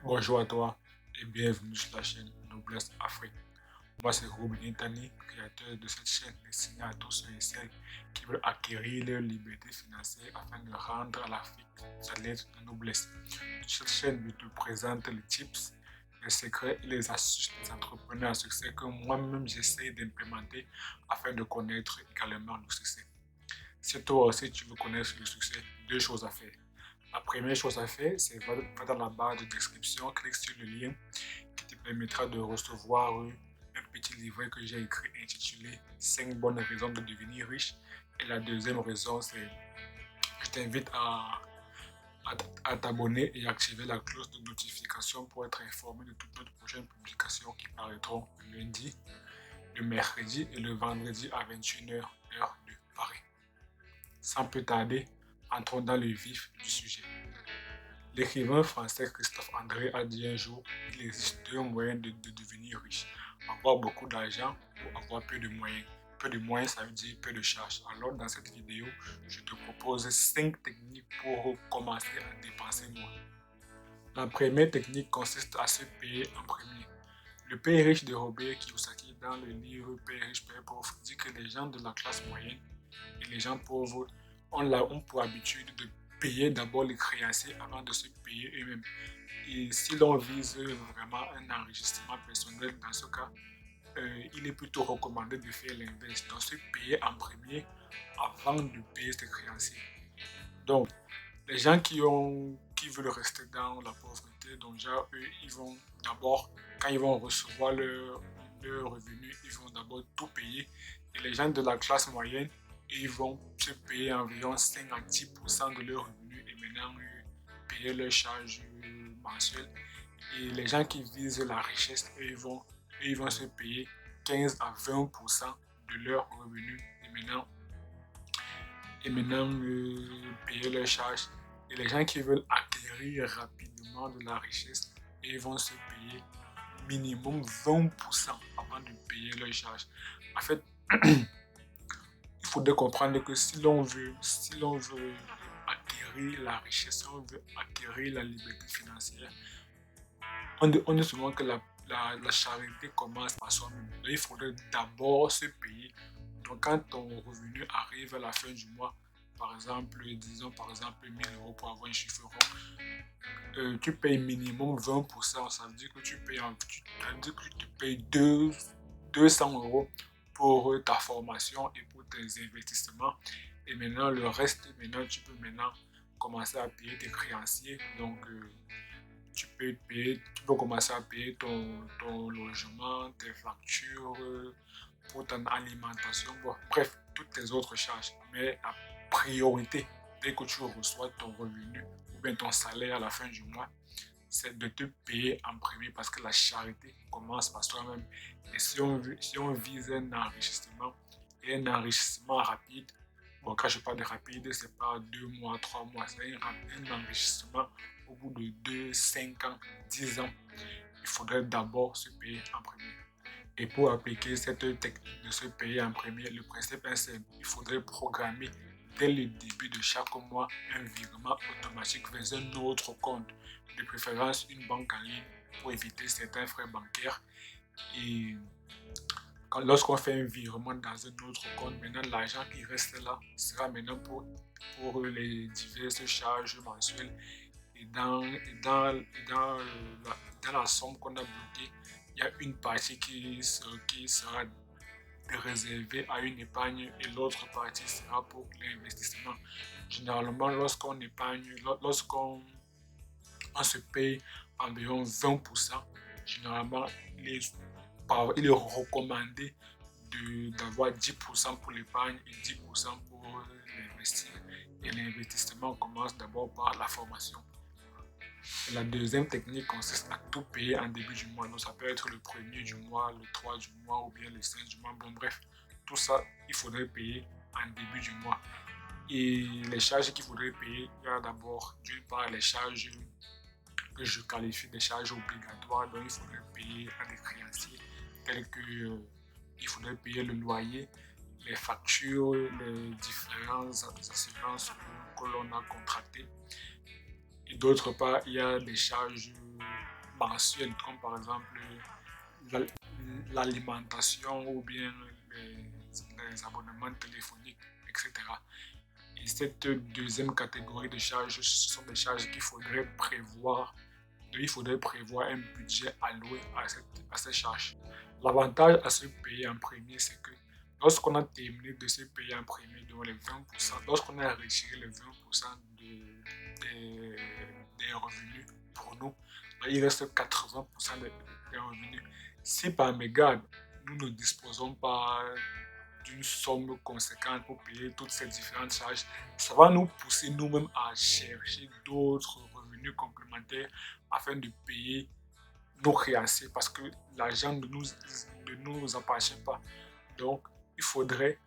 Bonjour à toi et bienvenue sur la chaîne Noblesse Afrique. Moi, c'est Robin Tani, créateur de cette chaîne destinée à tous ceux et celles qui veulent acquérir leur liberté financière afin de rendre à l'Afrique sa lettre de noblesse. Sur cette chaîne, je te présente les tips, les secrets et les astuces des entrepreneurs à succès que moi-même j'essaie d'implémenter afin de connaître également le succès. Si toi aussi tu veux connaître le succès, deux choses à faire. La première chose à faire, c'est va dans la barre de description, clique sur le lien qui te permettra de recevoir un petit livret que j'ai écrit intitulé 5 bonnes raisons de devenir riche. Et la deuxième raison, c'est que je t'invite à t'abonner et activer la cloche de notification pour être informé de toutes nos prochaines publications qui paraîtront le lundi, le mercredi et le vendredi à 21h, heure de Paris. Sans plus tarder, entrons dans le vif du sujet. L'écrivain français Christophe André a dit un jour qu'il existe deux moyens de devenir riche. Avoir beaucoup d'argent ou avoir peu de moyens. Peu de moyens, ça veut dire peu de charges. Alors, dans cette vidéo, je te propose 5 techniques pour commencer à dépenser moins. La première technique consiste à se payer en premier. Le Père riche de Robert Kiyosaki, dans le livre Père riche, Père pauvre, dit que les gens de la classe moyenne et les gens pauvres ont pour habitude de payer d'abord les créanciers avant de se payer eux-mêmes. Et si l'on vise vraiment un enrichissement personnel, dans ce cas, il est plutôt recommandé de faire l'inverse, donc se payer en premier avant de payer ses créanciers. Donc, les gens qui veulent rester dans la pauvreté, donc déjà, eux, ils vont d'abord, quand ils vont recevoir leur revenu, ils vont d'abord tout payer. Et les gens de la classe moyenne, ils vont se payer environ 5 à 10% de leur revenu et maintenant payer leurs charges mensuelles. Et les gens qui visent la richesse, ils vont se payer 15 à 20% de leur revenu et maintenant payer leurs charges. Et les gens qui veulent acquérir rapidement de la richesse, ils vont se payer minimum 20% avant de payer leurs charges. En fait, il faudrait comprendre que si l'on veut acquérir la richesse, si on veut acquérir la liberté financière, on dit souvent que la charité commence par soi-même. Donc, il faudrait d'abord se payer. Donc, quand ton revenu arrive à la fin du mois, par exemple, disons par exemple 1000 euros pour avoir un chiffre rond, tu payes minimum 20%. Ça veut dire que ça veut dire que tu te payes 200 euros pour ta formation et pour tes investissements. Et maintenant, le reste, maintenant, tu peux maintenant commencer à payer tes créanciers. Donc, tu peux commencer à payer ton logement, tes factures, pour ton alimentation, bon, bref, toutes tes autres charges. Mais la priorité, dès que tu reçois ton revenu ou bien ton salaire à la fin du mois, c'est de te payer en premier parce que la charité commence par soi-même. Et si on vise un enrichissement et un enrichissement rapide, bon, quand je parle de rapide, c'est pas 2 mois, 3 mois, c'est un enrichissement au bout de 2, 5 ans, 10 ans. Il faudrait d'abord se payer en premier. Et pour appliquer cette technique de se payer en premier, le principe est simple. Il faudrait programmer dès le début de chaque mois un virement automatique vers un autre compte, de préférence une banque en ligne pour éviter certains frais bancaires. Et lorsqu'on fait un virement dans un autre compte, maintenant l'argent qui reste là sera maintenant pour les diverses charges mensuelles. Et dans la somme qu'on a bloquée, il y a une partie qui sera réservée à une épargne et l'autre partie sera pour l'investissement. Généralement, lorsqu'on épargne, lorsqu'on on se paye environ 20%, généralement, il est, il est recommandé d'avoir 10% pour l'épargne et 10% pour l'investir. Et l'investissement commence d'abord par la formation. Et la deuxième technique consiste à tout payer en début du mois. Donc, ça peut être le premier du mois, le 3 du mois ou bien le 5 du mois. Bon, bref, tout ça, il faudrait payer en début du mois. Et les charges qu'il faudrait payer, il y a d'abord, d'une part, les charges que je qualifie des charges obligatoires. Donc, il faudrait payer à des créanciers, tels que il faudrait payer le loyer, les factures, les différentes assurances que l'on a contractées. Et d'autre part, il y a des charges mensuels, comme par exemple la- l'alimentation ou bien les abonnements téléphoniques, etc. Et cette deuxième catégorie de charges, ce sont des charges qu'il faudrait prévoir. Il faudrait prévoir un budget alloué à ces charges. L'avantage à se payer en premier, c'est que lorsqu'on a terminé de se payer en premier, donc les 20%, lorsqu'on a retiré les 20% des, des revenus pour nous, il reste 80% des revenus. Si par mégarde, nous ne disposons pas d'une somme conséquente pour payer toutes ces différentes charges, ça va nous pousser nous-mêmes à chercher d'autres revenus complémentaires afin de payer nos créanciers parce que l'argent ne nous appartient pas. Donc, il faudrait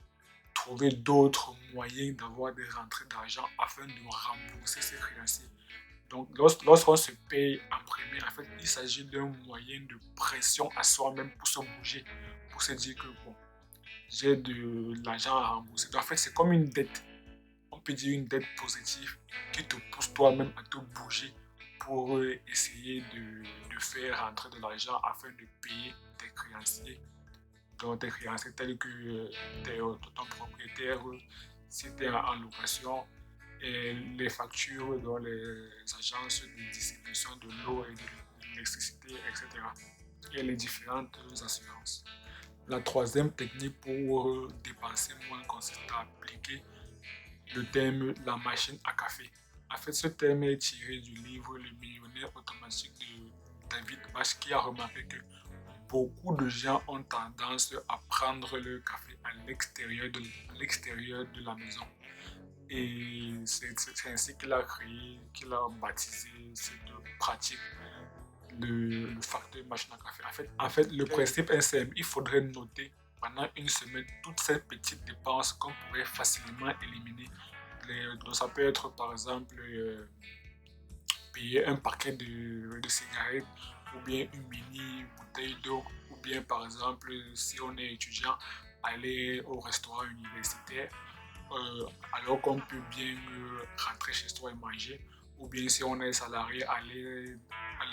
trouver d'autres moyens d'avoir des rentrées d'argent afin de rembourser ces créanciers. Donc, lorsqu'on se paye en premier, en fait, il s'agit d'un moyen de pression à soi-même pour se bouger, pour se dire que bon, j'ai de l'argent à rembourser. Donc, en fait, c'est comme une dette. On peut dire une dette positive qui te pousse toi-même à te bouger pour essayer de faire rentrer de l'argent afin de payer tes créanciers. Donc, tes créanciers tels que ton propriétaire, si tu es en location, et les factures dans les agences de distribution de l'eau et de l'électricité, etc. Et les différentes assurances. La troisième technique pour dépenser moins consiste à appliquer le terme la machine à café. En fait, ce terme est tiré du livre Le millionnaire automatique de David Bash qui a remarqué que beaucoup de gens ont tendance à prendre le café à l'extérieur de la maison. Et c'est ainsi qu'il a créé, qu'il a baptisé cette pratique, le facteur machine à café. En fait, le principe est simple. Il faudrait noter pendant une semaine toutes ces petites dépenses qu'on pourrait facilement éliminer. Donc ça peut être par exemple payer un paquet de cigarettes ou bien une mini bouteille d'eau ou bien par exemple si on est étudiant aller au restaurant universitaire alors qu'on peut bien rentrer chez soi et manger ou bien si on est salarié aller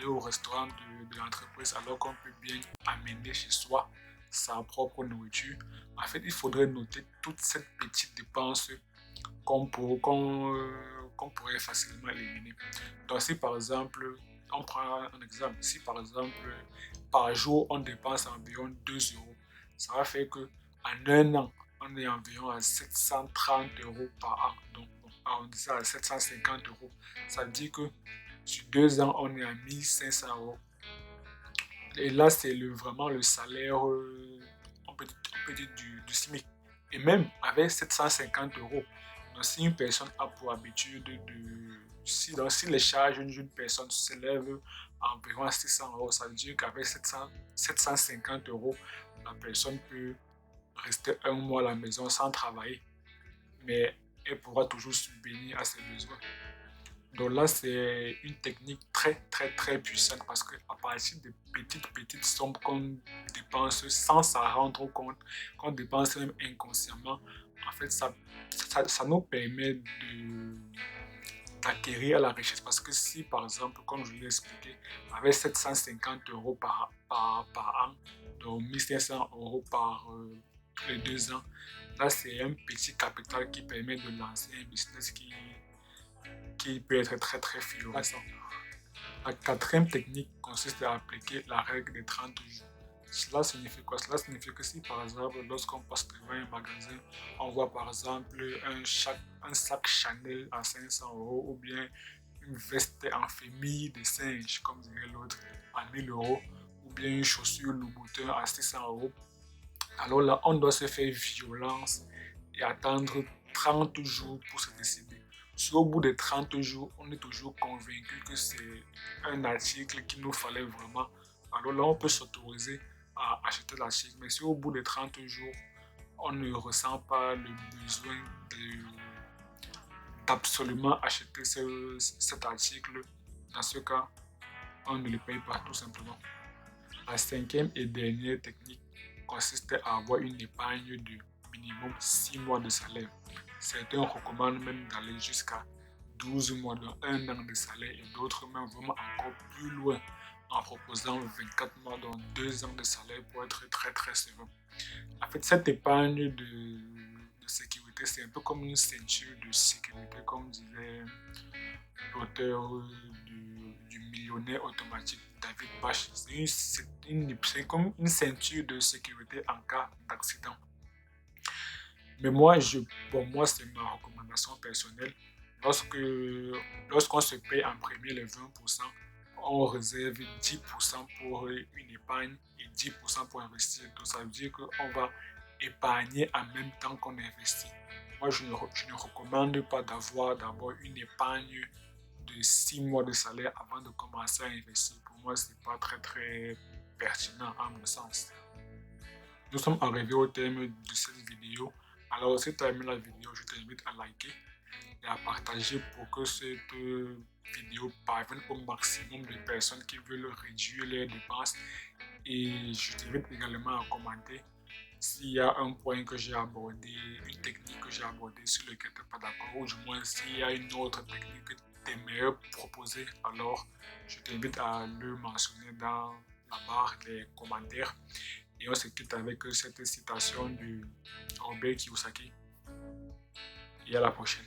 au restaurant de l'entreprise alors qu'on peut bien amener chez soi sa propre nourriture. En fait, il faudrait noter toute cette petite dépense qu'on pourrait facilement éliminer. Donc, si par exemple, on prend un exemple, si par exemple, par jour, on dépense environ 2 euros, ça va faire que en un an, on est environ à 730 euros par an. Donc, arrondissant à 750 euros. Ça veut dire que sur 2 ans, on est à 1500 euros. Et là, c'est vraiment le salaire, on peut dire du SMIC. Et même avec 750 euros, donc si une personne a pour habitude si les charges d'une personne s'élèvent à environ 600 euros, ça veut dire qu'avec 750 euros, la personne peut rester un mois à la maison sans travailler, mais elle pourra toujours subvenir à ses besoins. Donc là, c'est une technique très, très, très puissante parce qu'à partir de petites sommes qu'on dépense sans s'en rendre compte, qu'on dépense même inconsciemment, en fait, ça nous permet d'acquérir la richesse. Parce que si, par exemple, comme je l'ai expliqué, avec 750 euros par an, donc 1500 euros par tous les 2 ans, là, c'est un petit capital qui permet de lancer un business qui peut être très très florissant. La quatrième technique consiste à appliquer la règle des 30 jours. Cela signifie quoi? Cela signifie que si par exemple, lorsqu'on passe devant un magasin, on voit par exemple un sac Chanel à 500 euros ou bien une veste en famille de singe, comme dirait l'autre, à 1000 euros, ou bien une chaussure Louboutin à 600 euros, alors là, on doit se faire violence et attendre 30 jours pour se décider. Si au bout de 30 jours, on est toujours convaincu que c'est un article qu'il nous fallait vraiment, alors là, on peut s'autoriser à acheter l'article. Mais si au bout de 30 jours, on ne ressent pas le besoin d'absolument acheter cet article, dans ce cas, on ne le paye pas tout simplement. La cinquième et dernière technique consiste à avoir une épargne de minimum 6 mois de salaire. Certains recommandent même d'aller jusqu'à 12 mois, donc un an de salaire, et d'autres même vraiment encore plus loin, en proposant 24 mois, donc 2 ans de salaire pour être très très serein. En fait, cette épargne de sécurité, c'est un peu comme une ceinture de sécurité, comme disait l'auteur du millionnaire automatique David Bach. C'est comme une ceinture de sécurité en cas d'accident. Mais moi, c'est ma recommandation personnelle. Lorsque, Lorsqu'on se paye en premier les 20%, on réserve 10% pour une épargne et 10% pour investir. Donc, ça veut dire qu'on va épargner en même temps qu'on investit. Moi, je ne recommande pas d'avoir d'abord une épargne de 6 mois de salaire avant de commencer à investir. Pour moi, ce n'est pas très, très pertinent à mon sens. Nous sommes arrivés au terme de cette vidéo. Alors, si tu as aimé la vidéo, je t'invite à liker et à partager pour que cette vidéo parvienne au maximum de personnes qui veulent réduire leurs dépenses. Et je t'invite également à commenter s'il y a un point que j'ai abordé, une technique que j'ai abordée sur laquelle tu n'es pas d'accord, ou du moins s'il y a une autre technique que tu aimerais proposer, alors je t'invite à le mentionner dans la barre des commentaires. Et on se quitte avec cette citation de Robert Kiyosaki. Et à la prochaine.